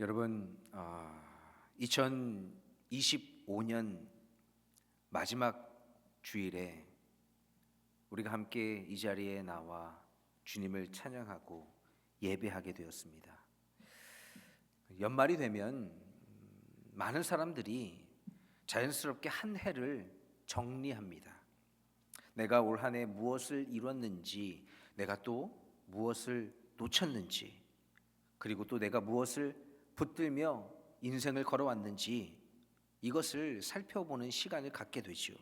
여러분, 2025년 마지막 주일에 우리가 함께 이 자리에 나와 주님을 찬양하고 예배하게 되었습니다. 연말이 되면 많은 사람들이 자연스럽게 한 해를 정리합니다. 내가 올 한 해 무엇을 이뤘는지, 내가 또 무엇을 놓쳤는지, 그리고 또 내가 무엇을 붙들며 인생을 걸어왔는지 이것을 살펴보는 시간을 갖게 되죠.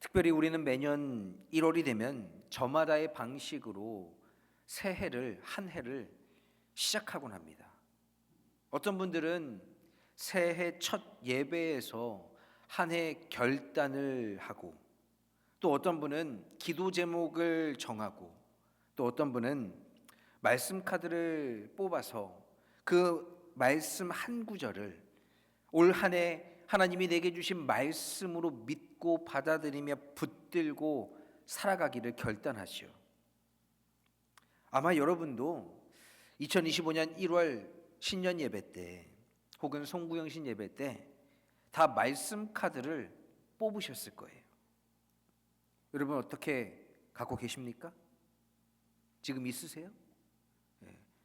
특별히 우리는 매년 1월이 되면 저마다의 방식으로 새해를 한 해를 시작하곤 합니다. 어떤 분들은 새해 첫 예배에서 한 해 결단을 하고, 또 어떤 분은 기도 제목을 정하고, 또 어떤 분은 말씀 카드를 뽑아서 그 말씀 한 구절을 올 한 해 하나님이 내게 주신 말씀으로 믿고 받아들이며 붙들고 살아가기를 결단하시오. 아마 여러분도 2025년 1월 신년 예배 때 혹은 송구영신 예배 때 다 말씀 카드를 뽑으셨을 거예요. 여러분 어떻게 갖고 계십니까? 지금 있으세요?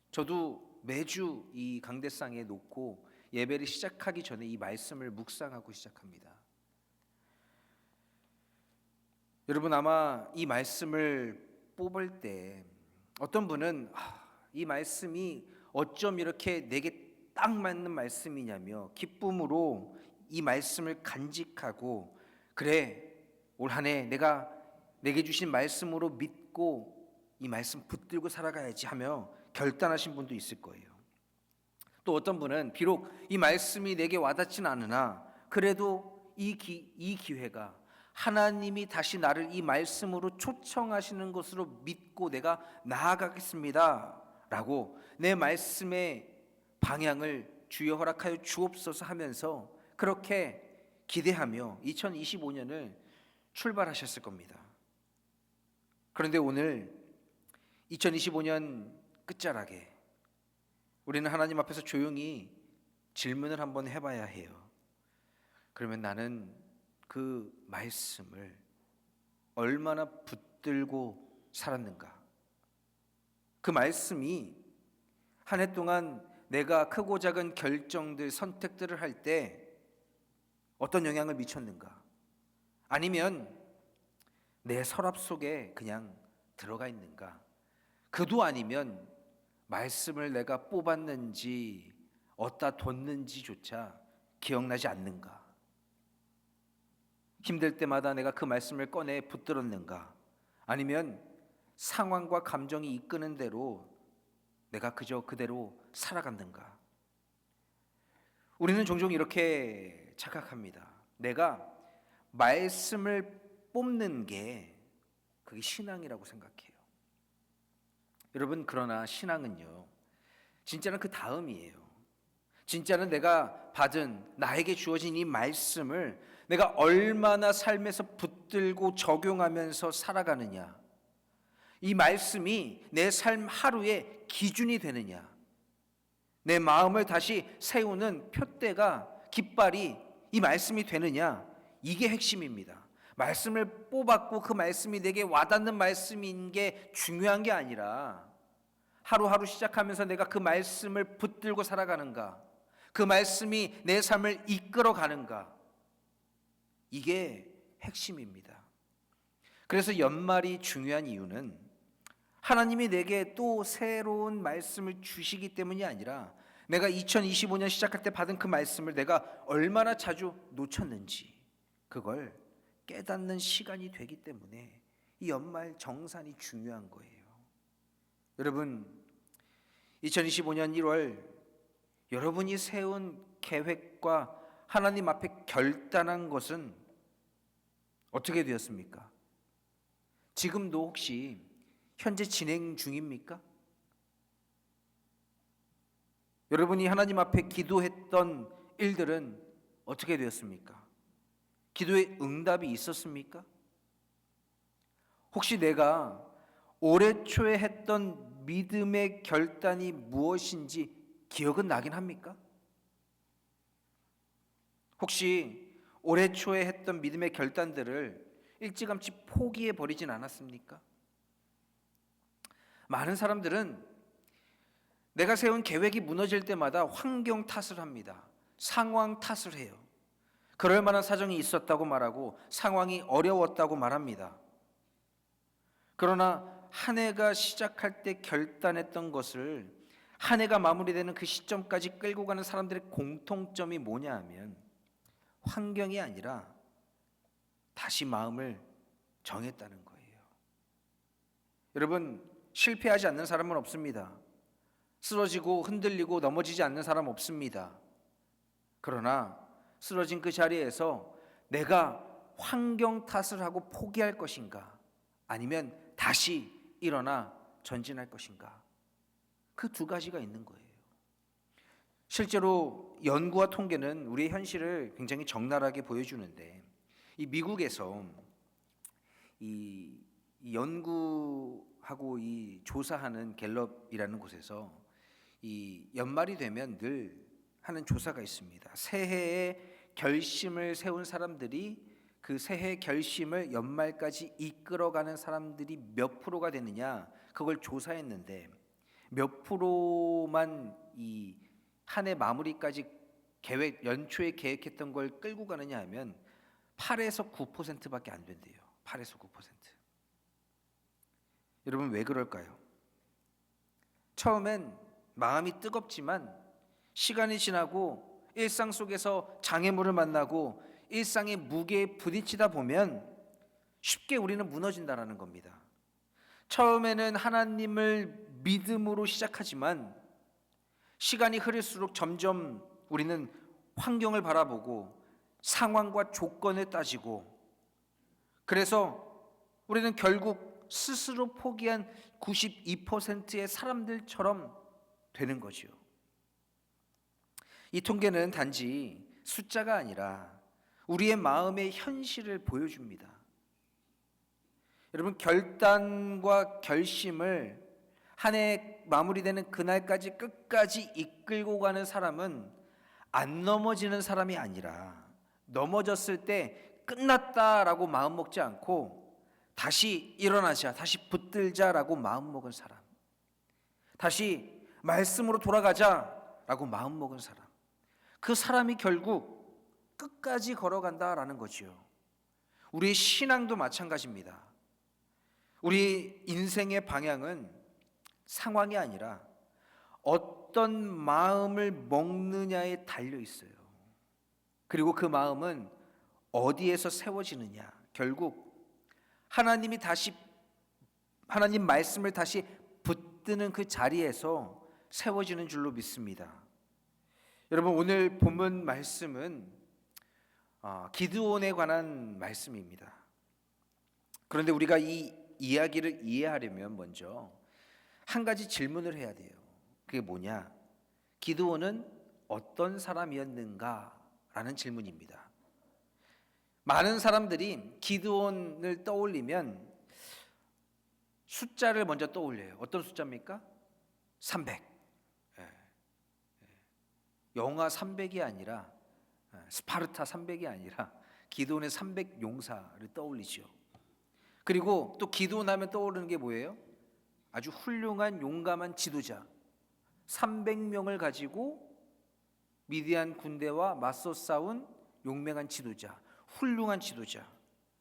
저도 매주 이 강대상에 놓고 예배를 시작하기 전에 이 말씀을 묵상하고 시작합니다. 여러분 아마 이 말씀을 뽑을 때 어떤 분은 이 말씀이 어쩜 이렇게 내게 딱 맞는 말씀이냐며 기쁨으로 이 말씀을 간직하고, 그래 올 한 해 내가 내게 주신 말씀으로 믿고 이 말씀 붙들고 살아가야지 하며 결단하신 분도 있을 거예요. 또 어떤 분은 비록 이 말씀이 내게 와닿지는 않으나 그래도 이 기회가 하나님이 다시 나를 이 말씀으로 초청하시는 것으로 믿고 내가 나아가겠습니다 라고 내 말씀의 방향을 주여 허락하여 주옵소서 하면서 그렇게 기대하며 2025년을 출발하셨을 겁니다. 그런데 오늘 2025년 끝자락에 우리는 하나님 앞에서 조용히 질문을 한번 해봐야 해요. 그러면 나는 그 말씀을 얼마나 붙들고 살았는가? 그 말씀이 한 해 동안 내가 크고 작은 결정들, 선택들을 할 때 어떤 영향을 미쳤는가? 아니면 내 서랍 속에 그냥 들어가 있는가? 그도 아니면 말씀을 내가 뽑았는지 어디다 뒀는지조차 기억나지 않는가? 힘들 때마다 내가 그 말씀을 꺼내 붙들었는가? 아니면 상황과 감정이 이끄는 대로 내가 그저 그대로 살아갔는가? 우리는 종종 이렇게 착각합니다. 내가 말씀을 뽑는 게 그게 신앙이라고 생각해요. 여러분, 그러나 신앙은요, 진짜는 그 다음이에요. 진짜는 내가 받은, 나에게 주어진 이 말씀을 내가 얼마나 삶에서 붙들고 적용하면서 살아가느냐, 이 말씀이 내 삶 하루의 기준이 되느냐, 내 마음을 다시 세우는 푯대가, 깃발이 이 말씀이 되느냐, 이게 핵심입니다. 말씀을 뽑았고 그 말씀이 내게 와닿는 말씀인 게 중요한 게 아니라 하루하루 시작하면서 내가 그 말씀을 붙들고 살아가는가, 그 말씀이 내 삶을 이끌어 가는가, 이게 핵심입니다. 그래서 연말이 중요한 이유는 하나님이 내게 또 새로운 말씀을 주시기 때문이 아니라 내가 2025년 시작할 때 받은 그 말씀을 내가 얼마나 자주 놓쳤는지 그걸 깨닫는 시간이 되기 때문에 이 연말 정산이 중요한 거예요. 여러분, 2025년 1월 여러분이 세운 계획과 하나님 앞에 결단한 것은 어떻게 되었습니까? 지금도 혹시 현재 진행 중입니까? 여러분이 하나님 앞에 기도했던 일들은 어떻게 되었습니까? 기도의 응답이 있었습니까? 혹시 내가 올해 초에 했던 믿음의 결단이 무엇인지 기억은 나긴 합니까? 혹시 올해 초에 했던 믿음의 결단들을 일찌감치 포기해 버리진 않았습니까? 많은 사람들은 내가 세운 계획이 무너질 때마다 환경 탓을 합니다. 상황 탓을 해요. 그럴 만한 사정이 있었다고 말하고 상황이 어려웠다고 말합니다. 그러나 한 해가 시작할 때 결단했던 것을 한 해가 마무리되는 그 시점까지 끌고 가는 사람들의 공통점이 뭐냐 하면 환경이 아니라 다시 마음을 정했다는 거예요. 여러분, 실패하지 않는 사람은 없습니다. 쓰러지고 흔들리고 넘어지지 않는 사람 없습니다. 그러나 쓰러진 그 자리에서 내가 환경 탓을 하고 포기할 것인가, 아니면 다시 일어나 전진할 것인가, 그 두 가지가 있는 거예요. 실제로 연구와 통계는 우리의 현실을 굉장히 적나라하게 보여주는데, 이 미국에서 이 연구하고 이 조사하는 갤럽이라는 곳에서 이 연말이 되면 늘 하는 조사가 있습니다. 새해에 결심을 세운 사람들이 그 새해 결심을 연말까지 이끌어가는 사람들이 몇 프로가 되느냐, 그걸 조사했는데 몇 프로만 이 한 해 마무리까지 연초에 계획했던 걸 끌고 가느냐 하면 8에서 9%밖에 안 된대요. 8에서 9%. 여러분, 왜 그럴까요? 처음엔 마음이 뜨겁지만 시간이 지나고 일상 속에서 장애물을 만나고 일상의 무게에 부딪히다 보면 쉽게 우리는 무너진다라는 겁니다. 처음에는 하나님을 믿음으로 시작하지만 시간이 흐를수록 점점 우리는 환경을 바라보고 상황과 조건을 따지고, 그래서 우리는 결국 스스로 포기한 92%의 사람들처럼 되는 거죠. 이 통계는 단지 숫자가 아니라 우리의 마음의 현실을 보여줍니다. 여러분, 결단과 결심을 한 해 마무리되는 그날까지 끝까지 이끌고 가는 사람은 안 넘어지는 사람이 아니라 넘어졌을 때 끝났다라고 마음 먹지 않고 다시 일어나자, 다시 붙들자라고 마음 먹은 사람, 다시 말씀으로 돌아가자라고 마음 먹은 사람, 그 사람이 결국 끝까지 걸어간다라는 거지요. 우리의 신앙도 마찬가지입니다. 우리 인생의 방향은 상황이 아니라 어떤 마음을 먹느냐에 달려 있어요. 그리고 그 마음은 어디에서 세워지느냐, 결국 하나님 말씀을 다시 붙드는 그 자리에서 세워지는 줄로 믿습니다. 여러분, 오늘 본문 말씀은 기드온에 관한 말씀입니다. 그런데 우리가 이 이야기를 이해하려면 먼저 한 가지 질문을 해야 돼요. 그게 뭐냐? 기드온은 어떤 사람이었는가라는 질문입니다. 많은 사람들이 기드온을 떠올리면 숫자를 먼저 떠올려요. 어떤 숫자입니까? 300. 영하 300이 아니라, 스파르타 300이 아니라 기드온의 300 용사를 떠올리죠. 그리고 또 기드온 하면 떠오르는 게 뭐예요? 아주 훌륭한 용감한 지도자, 300명을 가지고 미디안 군대와 맞서 싸운 용맹한 지도자, 훌륭한 지도자,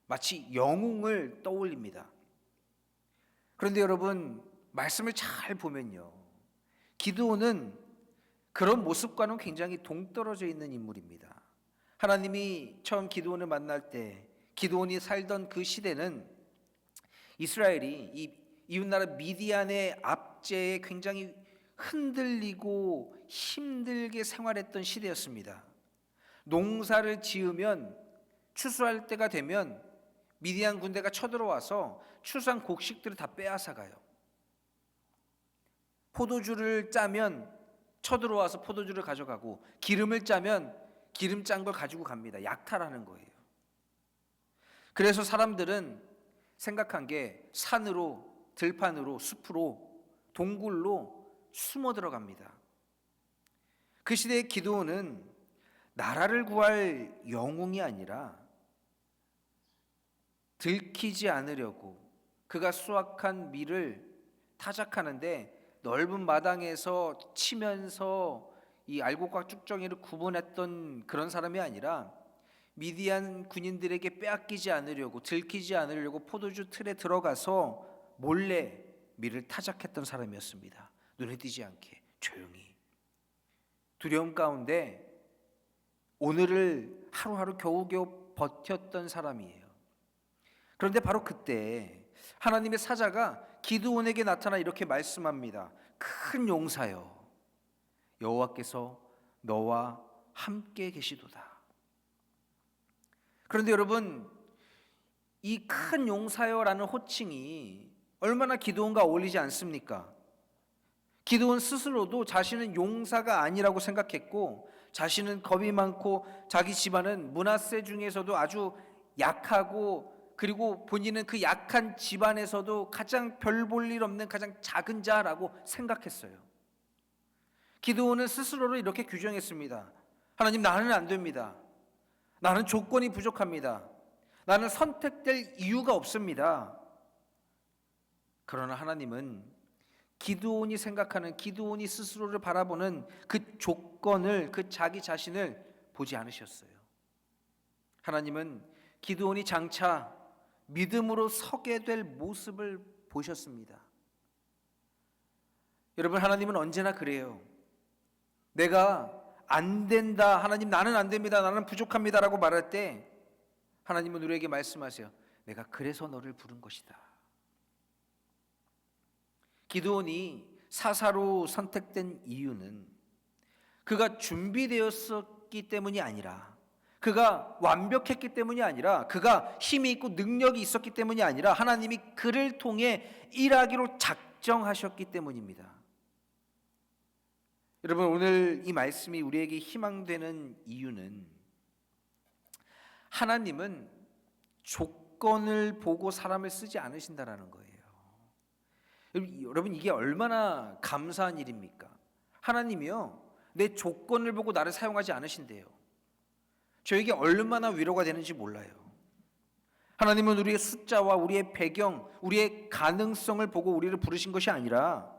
마치 영웅을 떠올립니다. 그런데 여러분, 말씀을 잘 보면요, 기드온은 그런 모습과는 굉장히 동떨어져 있는 인물입니다. 하나님이 처음 기드온을 만날 때 기드온이 살던 그 시대는 이스라엘이 이 이웃나라 미디안의 압제에 굉장히 흔들리고 힘들게 생활했던 시대였습니다. 농사를 지으면 추수할 때가 되면 미디안 군대가 쳐들어와서 추수한 곡식들을 다 빼앗아가요. 포도주를 짜면 쳐들어와서 포도주를 가져가고, 기름을 짜면 기름 짠 걸 가지고 갑니다. 약탈하는 거예요. 그래서 사람들은 생각한 게 산으로, 들판으로, 숲으로, 동굴로 숨어 들어갑니다. 그 시대의 기드온은 나라를 구할 영웅이 아니라 들키지 않으려고 그가 수확한 밀을 타작하는데 넓은 마당에서 치면서 이 알곡과 쭉정이를 구분했던 그런 사람이 아니라 미디안 군인들에게 빼앗기지 않으려고, 들키지 않으려고 포도주 틀에 들어가서 몰래 밀을 타작했던 사람이었습니다. 눈에 띄지 않게 조용히, 두려움 가운데 오늘을 하루하루 겨우겨우 버텼던 사람이에요. 그런데 바로 그때 하나님의 사자가 기드온에게 나타나 이렇게 말씀합니다. 큰 용사여, 여호와께서 너와 함께 계시도다. 그런데 여러분, 이 큰 용사여라는 호칭이 얼마나 기드온과 어울리지 않습니까? 기드온 스스로도 자신은 용사가 아니라고 생각했고, 자신은 겁이 많고 자기 집안은 므낫세 중에서도 아주 약하고, 그리고 본인은 그 약한 집안에서도 가장 별 볼 일 없는 가장 작은 자라고 생각했어요. 기드온은 스스로를 이렇게 규정했습니다. 하나님, 나는 안 됩니다. 나는 조건이 부족합니다. 나는 선택될 이유가 없습니다. 그러나 하나님은 기드온이 생각하는, 기드온이 스스로를 바라보는 그 조건을, 그 자기 자신을 보지 않으셨어요. 하나님은 기드온이 장차 믿음으로 서게 될 모습을 보셨습니다. 여러분, 하나님은 언제나 그래요. 내가 안 된다, 하나님 나는 안 됩니다, 나는 부족합니다 라고 말할 때 하나님은 우리에게 말씀하세요. 내가 그래서 너를 부른 것이다. 기드온이 사사로 선택된 이유는 그가 준비되었었기 때문이 아니라, 그가 완벽했기 때문이 아니라, 그가 힘이 있고 능력이 있었기 때문이 아니라 하나님이 그를 통해 일하기로 작정하셨기 때문입니다. 여러분, 오늘 이 말씀이 우리에게 희망되는 이유는 하나님은 조건을 보고 사람을 쓰지 않으신다라는 거예요. 여러분, 이게 얼마나 감사한 일입니까? 하나님이요, 내 조건을 보고 나를 사용하지 않으신대요. 저에게 얼마나 위로가 되는지 몰라요. 하나님은 우리의 숫자와 우리의 배경, 우리의 가능성을 보고 우리를 부르신 것이 아니라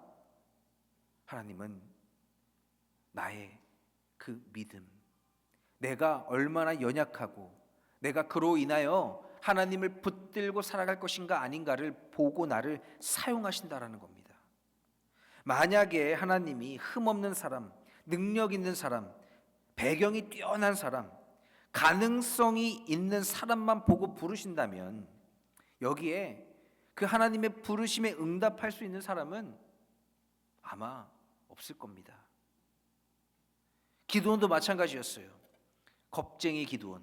하나님은 나의 그 믿음, 내가 얼마나 연약하고 내가 그로 인하여 하나님을 붙들고 살아갈 것인가 아닌가를 보고 나를 사용하신다라는 겁니다. 만약에 하나님이 흠없는 사람, 능력 있는 사람, 배경이 뛰어난 사람, 가능성이 있는 사람만 보고 부르신다면 여기에 그 하나님의 부르심에 응답할 수 있는 사람은 아마 없을 겁니다. 기드온도 마찬가지였어요. 겁쟁이 기드온,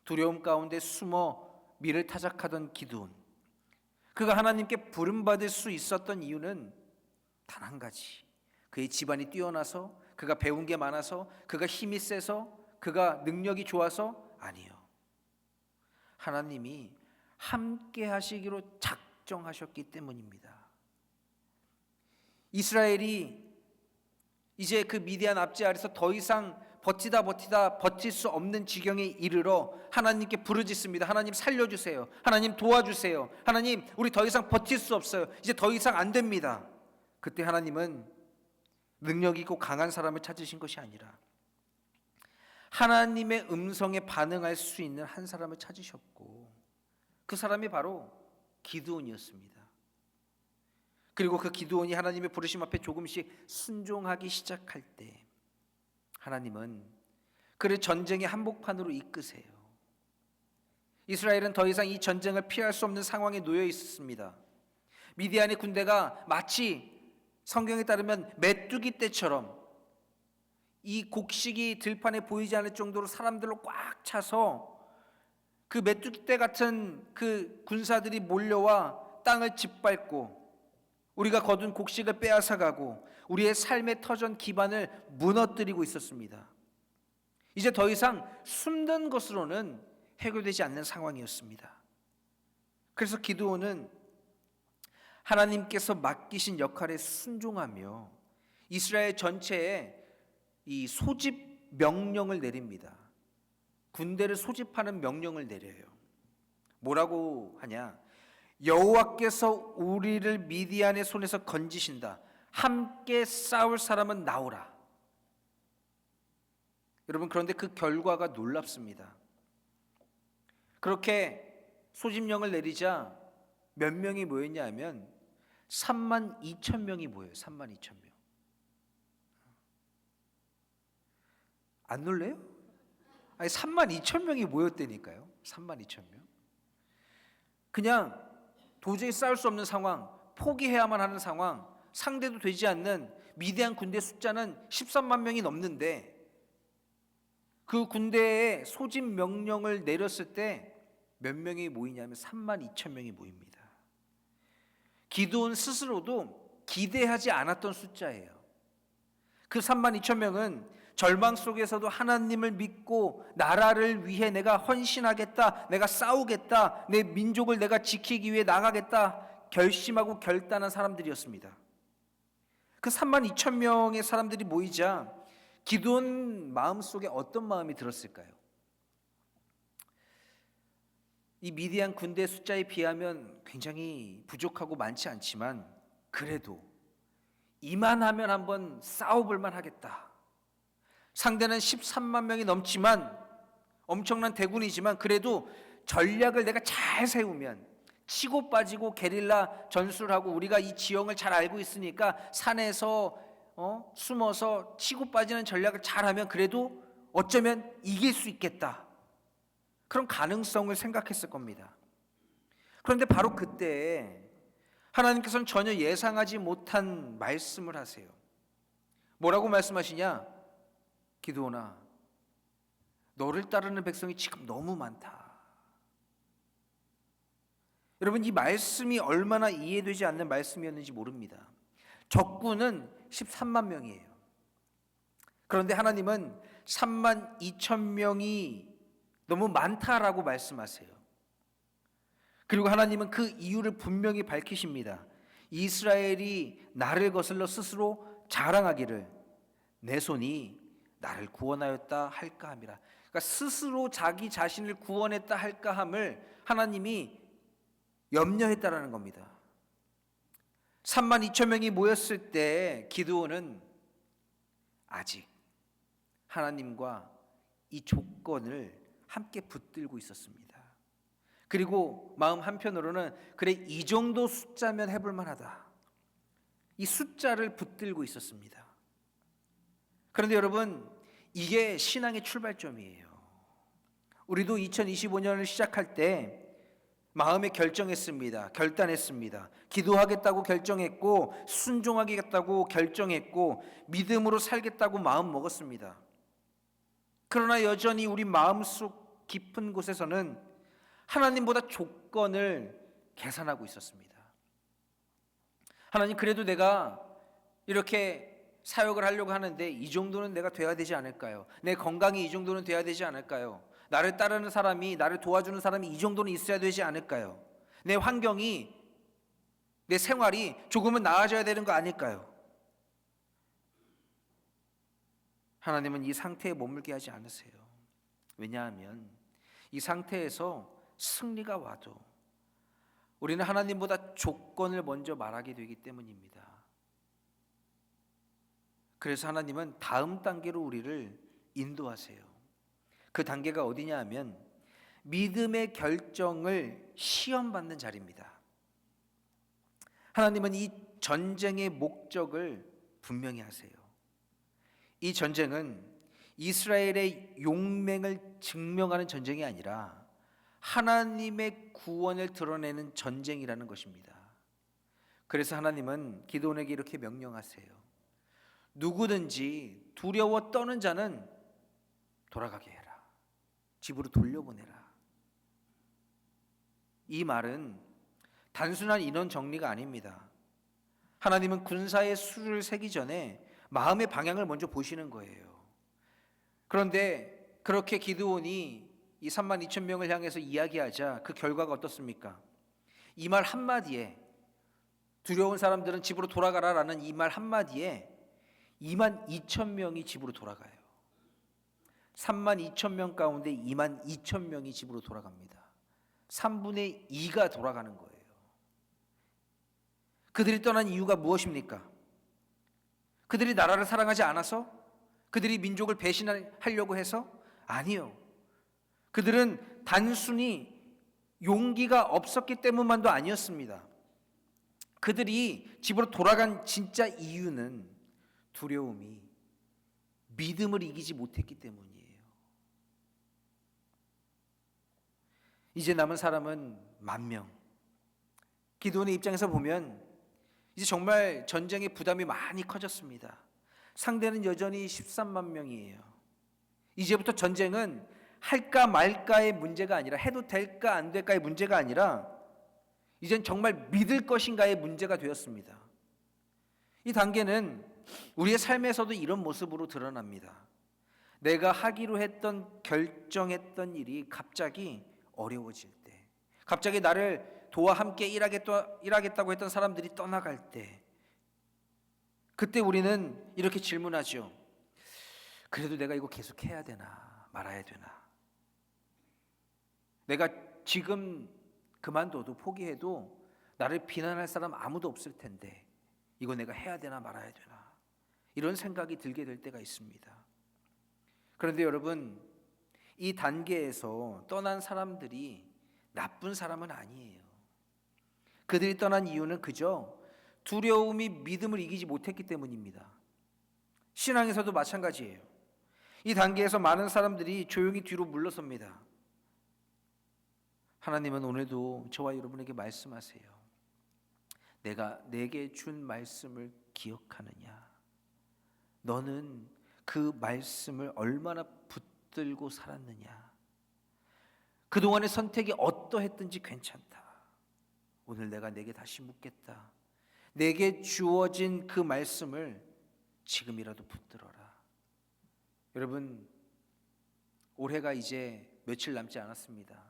두려움 가운데 숨어 밀을 타작하던 기드온, 그가 하나님께 부름받을 수 있었던 이유는 단 한 가지, 그의 집안이 뛰어나서, 그가 배운 게 많아서, 그가 힘이 세서, 그가 능력이 좋아서 아니요. 하나님이 함께 하시기로 작정하셨기 때문입니다. 이스라엘이 이제 그 미디안 압제 아래서 더 이상 버티다 버틸 수 없는 지경에 이르러 하나님께 부르짖습니다. 하나님 살려주세요. 하나님 도와주세요. 하나님, 우리 더 이상 버틸 수 없어요. 이제 더 이상 안 됩니다. 그때 하나님은 능력 있고 강한 사람을 찾으신 것이 아니라 하나님의 음성에 반응할 수 있는 한 사람을 찾으셨고, 그 사람이 바로 기드온이었습니다. 그리고 그 기드온이 하나님의 부르심 앞에 조금씩 순종하기 시작할 때 하나님은 그를 전쟁의 한복판으로 이끄세요. 이스라엘은 더 이상 이 전쟁을 피할 수 없는 상황에 놓여 있었습니다. 미디안의 군대가 마치 성경에 따르면 메뚜기 떼처럼 이 곡식이 들판에 보이지 않을 정도로 사람들로 꽉 차서 그 메뚜기 떼 같은 그 군사들이 몰려와 땅을 짓밟고 우리가 거둔 곡식을 빼앗아가고 우리의 삶의 터전 기반을 무너뜨리고 있었습니다. 이제 더 이상 숨는 것으로는 해결되지 않는 상황이었습니다. 그래서 기드온은 하나님께서 맡기신 역할에 순종하며 이스라엘 전체에 이 소집 명령을 내립니다. 군대를 소집하는 명령을 내려요. 뭐라고 하냐? 여호와께서 우리를 미디안의 손에서 건지신다. 함께 싸울 사람은 나오라. 여러분, 그런데 그 결과가 놀랍습니다. 그렇게 소집령을 내리자 몇 명이 모였냐 하면 3만 2천 명이 모여요. 3만 2천 명. 안 놀래요? 아니 3만 2천 명이 모였다니까요. 3만 2천 명. 그냥 도저히 싸울 수 없는 상황, 포기해야만 하는 상황, 상대도 되지 않는 미디안 군대 숫자는 13만 명이 넘는데 그 군대에 소집 명령을 내렸을 때 몇 명이 모이냐면 3만 2천 명이 모입니다. 기드온 스스로도 기대하지 않았던 숫자예요. 그 3만 2천 명은 절망 속에서도 하나님을 믿고 나라를 위해 내가 헌신하겠다, 내가 싸우겠다, 내 민족을 내가 지키기 위해 나가겠다 결심하고 결단한 사람들이었습니다. 그 3만 2천 명의 사람들이 모이자 기드온 마음속에 어떤 마음이 들었을까요? 이 미디안 군대 숫자에 비하면 굉장히 부족하고 많지 않지만 그래도 이만하면 한번 싸워볼만 하겠다. 상대는 13만 명이 넘지만 엄청난 대군이지만 그래도 전략을 내가 잘 세우면 치고 빠지고 게릴라 전술을 하고 우리가 이 지형을 잘 알고 있으니까 산에서 숨어서 치고 빠지는 전략을 잘하면 그래도 어쩌면 이길 수 있겠다. 그런 가능성을 생각했을 겁니다. 그런데 바로 그때 하나님께서는 전혀 예상하지 못한 말씀을 하세요. 뭐라고 말씀하시냐? 기드온아, 너를 따르는 백성이 지금 너무 많다. 여러분, 이 말씀이 얼마나 이해되지 않는 말씀이었는지 모릅니다. 적군은 13만 명이에요. 그런데 하나님은 3만 2천 명이 너무 많다라고 말씀하세요. 그리고 하나님은 그 이유를 분명히 밝히십니다. 이스라엘이 나를 거슬러 스스로 자랑하기를 내 손이 나를 구원하였다 할까 함이라. 그러니까 스스로 자기 자신을 구원했다 할까 함을 하나님이 염려했다라는 겁니다. 3만 2천 명이 모였을 때 기드온은 아직 하나님과 이 조건을 함께 붙들고 있었습니다. 그리고 마음 한편으로는 그래 이 정도 숫자면 해볼 만하다. 이 숫자를 붙들고 있었습니다. 그런데 여러분, 이게 신앙의 출발점이에요. 우리도 2025년을 시작할 때 마음에 결정했습니다. 결단했습니다. 기도하겠다고 결정했고 순종하겠다고 결정했고 믿음으로 살겠다고 마음 먹었습니다. 그러나 여전히 우리 마음속 깊은 곳에서는 하나님보다 조건을 계산하고 있었습니다. 하나님, 그래도 내가 이렇게 사역을 하려고 하는데 이 정도는 내가 돼야 되지 않을까요? 내 건강이 이 정도는 돼야 되지 않을까요? 나를 따르는 사람이, 나를 도와주는 사람이 이 정도는 있어야 되지 않을까요? 내 환경이, 내 생활이 조금은 나아져야 되는 거 아닐까요? 하나님은 이 상태에 머물게 하지 않으세요. 왜냐하면 이 상태에서 승리가 와도 우리는 하나님보다 조건을 먼저 말하게 되기 때문입니다. 그래서 하나님은 다음 단계로 우리를 인도하세요. 그 단계가 어디냐 하면 믿음의 결정을 시험받는 자리입니다. 하나님은 이 전쟁의 목적을 분명히 하세요. 이 전쟁은 이스라엘의 용맹을 증명하는 전쟁이 아니라 하나님의 구원을 드러내는 전쟁이라는 것입니다. 그래서 하나님은 기드온에게 이렇게 명령하세요. 누구든지 두려워 떠는 자는 돌아가게 해라. 집으로 돌려보내라. 이 말은 단순한 인원 정리가 아닙니다. 하나님은 군사의 수를 세기 전에 마음의 방향을 먼저 보시는 거예요. 그런데 그렇게 기드온이 이 3만 2천 명을 향해서 이야기하자 그 결과가 어떻습니까? 이 말 한마디에, 두려운 사람들은 집으로 돌아가라라는 이 말 한마디에 2만 2천 명이 집으로 돌아가요. 3만 2천 명 가운데 2만 2천 명이 집으로 돌아갑니다. 3분의 2가 돌아가는 거예요. 그들이 떠난 이유가 무엇입니까? 그들이 나라를 사랑하지 않아서? 그들이 민족을 배신하려고 해서? 아니요. 그들은 단순히 용기가 없었기 때문만도 아니었습니다. 그들이 집으로 돌아간 진짜 이유는 두려움이 믿음을 이기지 못했기 때문이에요. 이제 남은 사람은 10,000명. 기드온의 입장에서 보면 이제 정말 전쟁의 부담이 많이 커졌습니다. 상대는 여전히 13만 명이에요. 이제부터 전쟁은 할까 말까의 문제가 아니라, 해도 될까 안 될까의 문제가 아니라 이젠 정말 믿을 것인가의 문제가 되었습니다. 이 단계는 우리의 삶에서도 이런 모습으로 드러납니다. 내가 하기로 했던, 결정했던 일이 갑자기 어려워질 때, 갑자기 나를 도와 함께 일하겠다고 했던 사람들이 떠나갈 때, 그때 우리는 이렇게 질문하죠. 그래도 내가 이거 계속 해야 되나 말아야 되나? 내가 지금 그만둬도, 포기해도 나를 비난할 사람 아무도 없을 텐데 이거 내가 해야 되나 말아야 되나? 이런 생각이 들게 될 때가 있습니다. 그런데 여러분, 이 단계에서 떠난 사람들이 나쁜 사람은 아니에요. 그들이 떠난 이유는 그저 두려움이 믿음을 이기지 못했기 때문입니다. 신앙에서도 마찬가지예요. 이 단계에서 많은 사람들이 조용히 뒤로 물러섭니다. 하나님은 오늘도 저와 여러분에게 말씀하세요. 내가 내게 준 말씀을 기억하느냐? 너는 그 말씀을 얼마나 붙들고 살았느냐? 그동안의 선택이 어떠했든지 괜찮다. 오늘 내가 내게 다시 묻겠다. 내게 주어진 그 말씀을 지금이라도 붙들어라. 여러분, 올해가 이제 며칠 남지 않았습니다.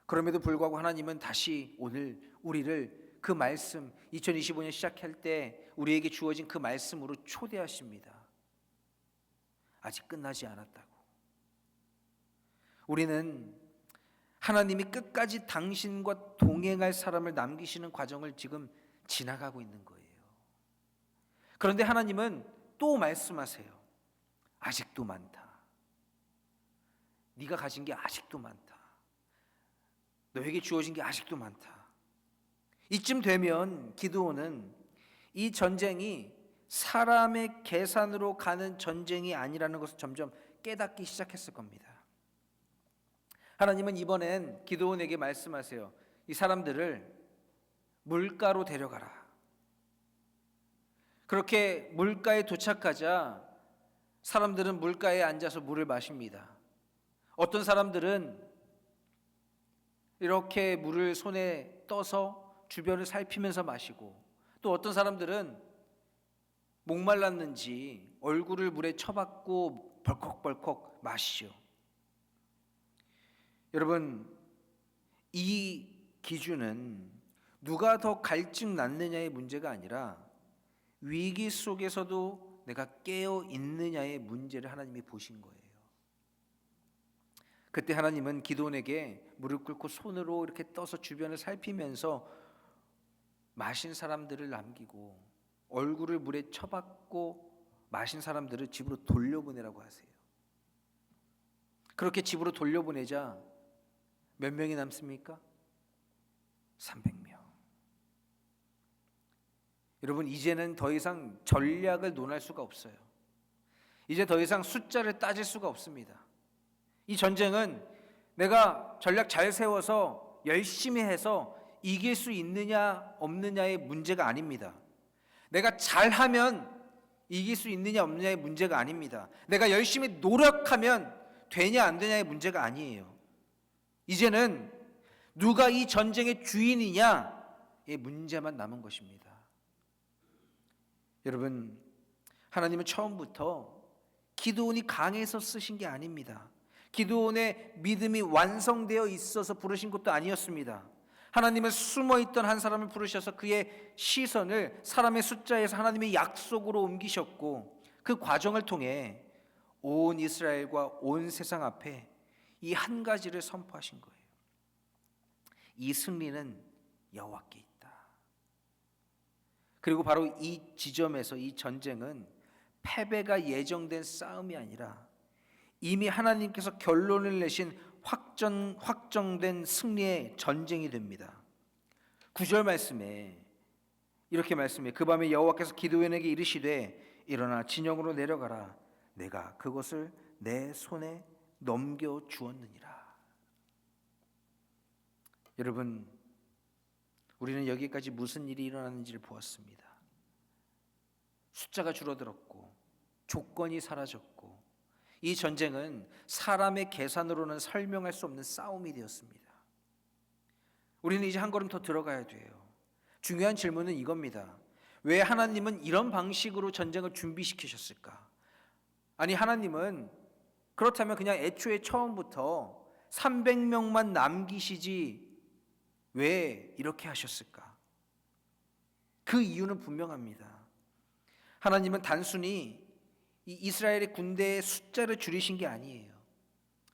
그럼에도 불구하고 하나님은 다시 오늘 우리를 그 말씀, 2025년 시작할 때 우리에게 주어진 그 말씀으로 초대하십니다. 아직 끝나지 않았다고. 우리는 하나님이 끝까지 당신과 동행할 사람을 남기시는 과정을 지금 지나가고 있는 거예요. 그런데 하나님은 또 말씀하세요. 아직도 많다. 네가 가진 게 아직도 많다. 너에게 주어진 게 아직도 많다. 이쯤 되면 기드온은 이 전쟁이 사람의 계산으로 가는 전쟁이 아니라는 것을 점점 깨닫기 시작했을 겁니다. 하나님은 이번엔 기드온에게 말씀하세요. 이 사람들을 물가로 데려가라. 그렇게 물가에 도착하자 사람들은 물가에 앉아서 물을 마십니다. 어떤 사람들은 이렇게 물을 손에 떠서 주변을 살피면서 마시고, 또 어떤 사람들은 목말랐는지 얼굴을 물에 쳐박고 벌컥벌컥 마시죠. 여러분, 이 기준은 누가 더 갈증 났느냐의 문제가 아니라 위기 속에서도 내가 깨어 있느냐의 문제를 하나님이 보신 거예요. 그때 하나님은 기드온에게 무릎 꿇고 손으로 이렇게 떠서 주변을 살피면서 마신 사람들을 남기고 얼굴을 물에 쳐박고 마신 사람들을 집으로 돌려보내라고 하세요. 그렇게 집으로 돌려보내자 몇 명이 남습니까? 300명. 여러분, 이제는 더 이상 전략을 논할 수가 없어요. 이제 더 이상 숫자를 따질 수가 없습니다. 이 전쟁은 내가 전략 잘 세워서 열심히 해서 이길 수 있느냐 없느냐의 문제가 아닙니다. 내가 잘하면 이길 수 있느냐 없느냐의 문제가 아닙니다. 내가 열심히 노력하면 되냐 안 되냐의 문제가 아니에요. 이제는 누가 이 전쟁의 주인이냐의 문제만 남은 것입니다. 여러분, 하나님은 처음부터 기드온이 강해서 쓰신 게 아닙니다. 기드온의 믿음이 완성되어 있어서 부르신 것도 아니었습니다. 하나님은 숨어있던 한 사람을 부르셔서 그의 시선을 사람의 숫자에서 하나님의 약속으로 옮기셨고, 그 과정을 통해 온 이스라엘과 온 세상 앞에 이 한 가지를 선포하신 거예요. 이 승리는 여호와께 있다. 그리고 바로 이 지점에서 이 전쟁은 패배가 예정된 싸움이 아니라 이미 하나님께서 결론을 내신 확정된 승리의 전쟁이 됩니다. 9절 말씀에 이렇게 말씀해 그 밤에 여호와께서 기드온에게 이르시되 일어나 진영으로 내려가라 내가 그것을 내 손에 넘겨 주었느니라. 여러분, 우리는 여기까지 무슨 일이 일어났는지를 보았습니다. 숫자가 줄어들었고 조건이 사라졌고 이 전쟁은 사람의 계산으로는 설명할 수 없는 싸움이 되었습니다. 우리는 이제 한 걸음 더 들어가야 돼요. 중요한 질문은 이겁니다. 왜 하나님은 이런 방식으로 전쟁을 준비시키셨을까? 아니, 하나님은 그렇다면 그냥 애초에 처음부터 300명만 남기시지 왜 이렇게 하셨을까? 그 이유는 분명합니다. 하나님은 단순히 이 이스라엘의 군대의 숫자를 줄이신 게 아니에요.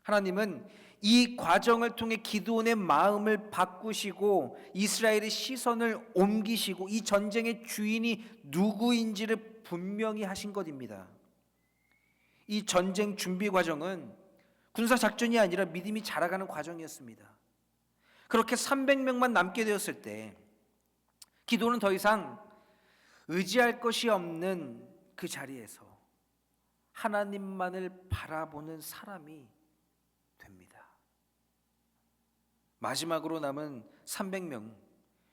하나님은 이 과정을 통해 기드온의 마음을 바꾸시고 이스라엘의 시선을 옮기시고 이 전쟁의 주인이 누구인지를 분명히 하신 것입니다. 이 전쟁 준비 과정은 군사 작전이 아니라 믿음이 자라가는 과정이었습니다. 그렇게 300명만 남게 되었을 때 기드온은 더 이상 의지할 것이 없는 그 자리에서 하나님만을 바라보는 사람이 됩니다. 마지막으로 남은 300명,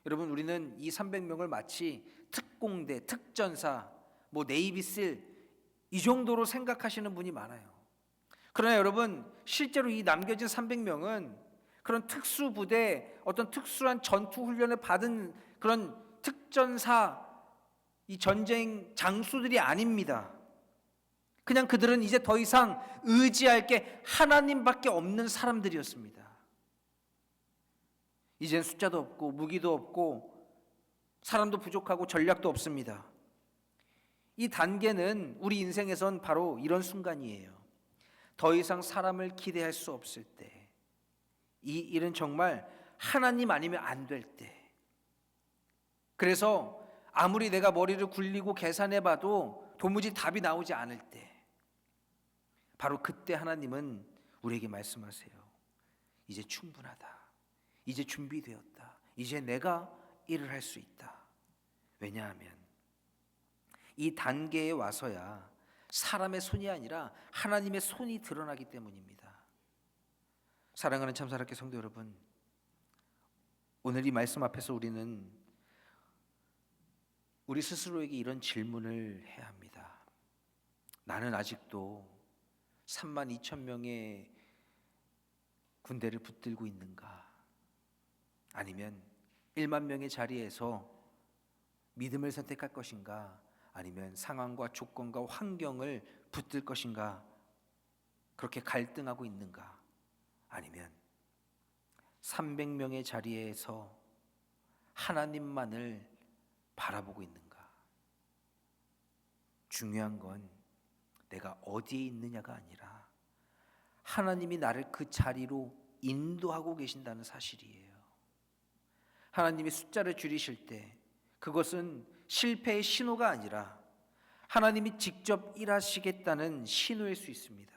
여러분, 우리는 이 300명을 마치 특공대, 특전사, 네이비실 이 정도로 생각하시는 분이 많아요. 그러나 여러분, 실제로 이 남겨진 300명은 그런 특수부대, 어떤 특수한 전투 훈련을 받은 그런 특전사, 이 전쟁 장수들이 아닙니다. 그냥 그들은 이제 더 이상 의지할 게 하나님밖에 없는 사람들이었습니다. 이젠 숫자도 없고 무기도 없고 사람도 부족하고 전략도 없습니다. 이 단계는 우리 인생에선 바로 이런 순간이에요. 더 이상 사람을 기대할 수 없을 때, 이 일은 정말 하나님 아니면 안 될 때, 그래서 아무리 내가 머리를 굴리고 계산해봐도 도무지 답이 나오지 않을 때, 바로 그때 하나님은 우리에게 말씀하세요. 이제 충분하다. 이제 준비되었다. 이제 내가 일을 할 수 있다. 왜냐하면 이 단계에 와서야 사람의 손이 아니라 하나님의 손이 드러나기 때문입니다. 사랑하는 참사랑교회 성도 여러분, 오늘 이 말씀 앞에서 우리는 우리 스스로에게 이런 질문을 해야 합니다. 나는 아직도 32,000명의 군대를 붙들고 있는가? 아니면 1만 명의 자리에서 믿음을 선택할 것인가? 아니면 상황과 조건과 환경을 붙들 것인가? 그렇게 갈등하고 있는가? 아니면 300명의 자리에서 하나님만을 바라보고 있는가? 중요한 건 내가 어디에 있느냐가 아니라 하나님이 나를 그 자리로 인도하고 계신다는 사실이에요. 하나님이 숫자를 줄이실 때 그것은 실패의 신호가 아니라 하나님이 직접 일하시겠다는 신호일 수 있습니다.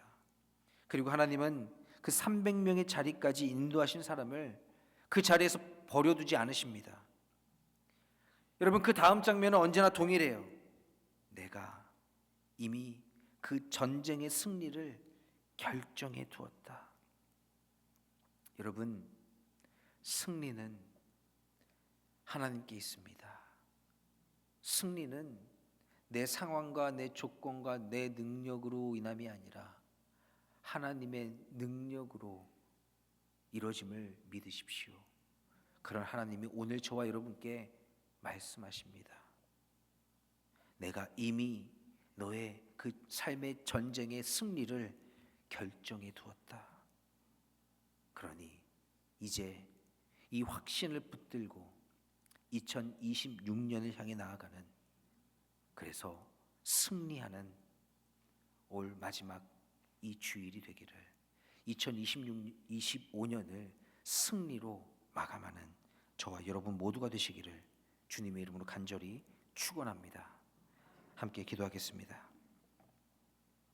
그리고 하나님은 그 300명의 자리까지 인도하신 사람을 그 자리에서 버려두지 않으십니다. 여러분, 그 다음 장면은 언제나 동일해요. 내가 이미 그 전쟁의 승리를 결정해 두었다. 여러분, 승리는 하나님께 있습니다. 승리는 내 상황과 내 조건과 내 능력으로 인함이 아니라 하나님의 능력으로 이루어짐을 믿으십시오. 그런 하나님이 오늘 저와 여러분께 말씀하십니다. 내가 이미 너의 그 삶의 전쟁의 승리를 결정해 두었다. 그러니 이제 이 확신을 붙들고 2026년을 향해 나아가는, 그래서 승리하는 올 마지막 이 주일이 되기를, 2025년을 승리로 마감하는 저와 여러분 모두가 되시기를 주님의 이름으로 간절히 축원합니다. 함께 기도하겠습니다.